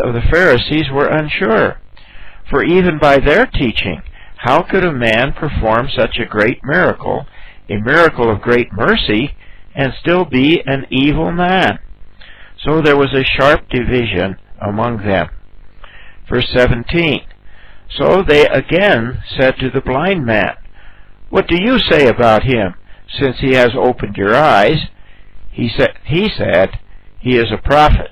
of the Pharisees were unsure, for even by their teaching, how could a man perform such a great miracle, a miracle of great mercy, and still be an evil man? So there was a sharp division among them. Verse 17, so they again said to the blind man, what do you say about him, since he has opened your eyes? He said, he is a prophet.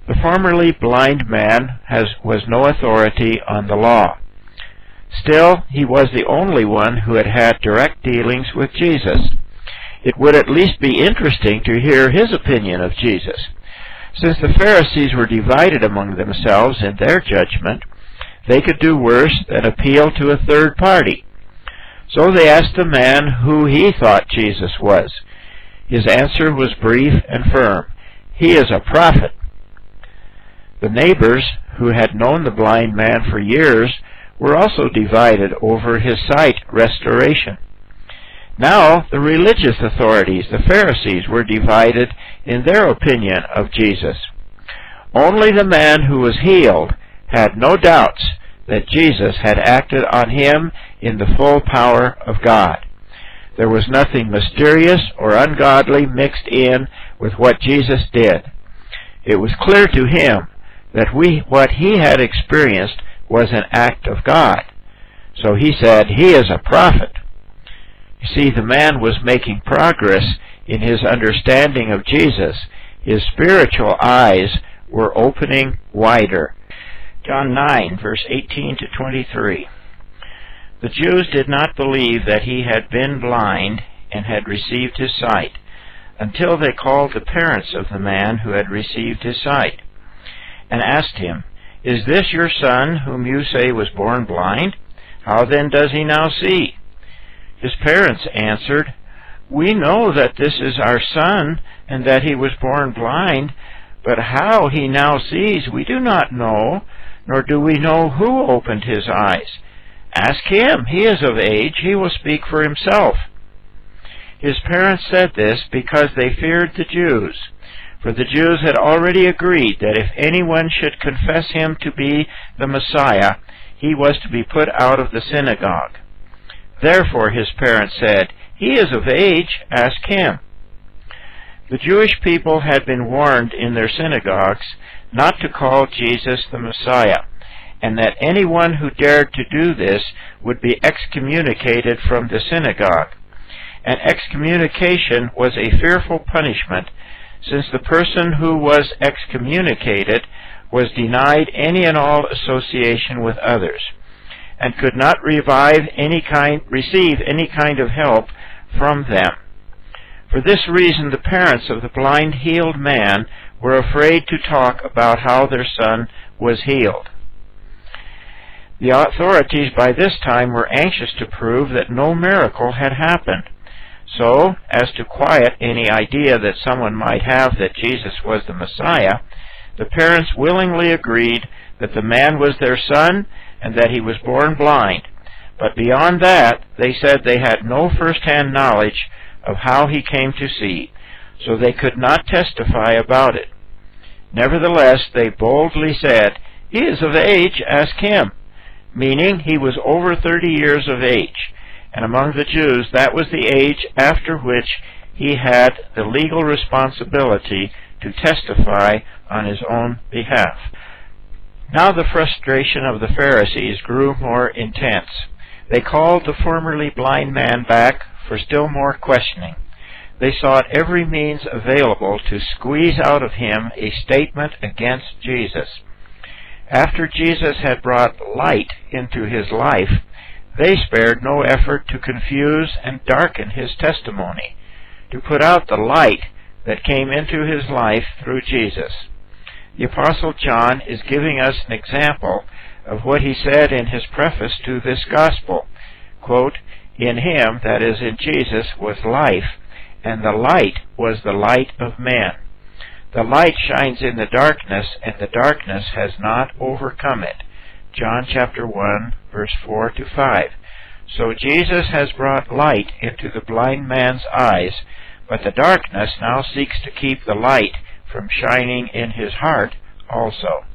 The formerly blind man was no authority on the law. Still, he was the only one who had had direct dealings with Jesus. It would at least be interesting to hear his opinion of Jesus. Since the Pharisees were divided among themselves in their judgment, they could do worse than appeal to a third party. So they asked the man who he thought Jesus was. His answer was brief and firm. He is a prophet. The neighbors, who had known the blind man for years, were also divided over his sight restoration. Now the religious authorities, the Pharisees, were divided in their opinion of Jesus. Only the man who was healed had no doubts that Jesus had acted on him in the full power of God. There was nothing mysterious or ungodly mixed in with what Jesus did. It was clear to him that what he had experienced was an act of God. So he said, he is a prophet. You see, the man was making progress in his understanding of Jesus. His spiritual eyes were opening wider. John 9, verse 18 to 23. The Jews did not believe that he had been blind and had received his sight, until they called the parents of the man who had received his sight, and asked him, is this your son, whom you say was born blind? How then does he now see? His parents answered, we know that this is our son, and that he was born blind, but how he now sees we do not know, nor do we know who opened his eyes. Ask him, he is of age, he will speak for himself. His parents said this because they feared the Jews, for the Jews had already agreed that if anyone should confess him to be the Messiah, he was to be put out of the synagogue. Therefore his parents said, he is of age, ask him. The Jewish people had been warned in their synagogues not to call Jesus the Messiah, and that anyone who dared to do this would be excommunicated from the synagogue. And excommunication was a fearful punishment, since the person who was excommunicated was denied any and all association with others, and could not receive any kind of help from them. For this reason the parents of the blind healed man were afraid to talk about how their son was healed. The authorities by this time were anxious to prove that no miracle had happened. So, as to quiet any idea that someone might have that Jesus was the Messiah, the parents willingly agreed that the man was their son and that he was born blind. But beyond that, they said they had no first-hand knowledge of how he came to see, so they could not testify about it. Nevertheless, they boldly said, he is of age, ask him, meaning he was over 30 years of age. And among the Jews, that was the age after which he had the legal responsibility to testify on his own behalf. Now the frustration of the Pharisees grew more intense. They called the formerly blind man back for still more questioning. They sought every means available to squeeze out of him a statement against Jesus. After Jesus had brought light into his life, they spared no effort to confuse and darken his testimony, to put out the light that came into his life through Jesus. The Apostle John is giving us an example of what he said in his preface to this gospel. Quote, in him, that is in Jesus, was life, and the light was the light of men. The light shines in the darkness, and the darkness has not overcome it. John chapter 1, verse 4 to 5. So Jesus has brought light into the blind man's eyes, but the darkness now seeks to keep the light from shining in his heart also.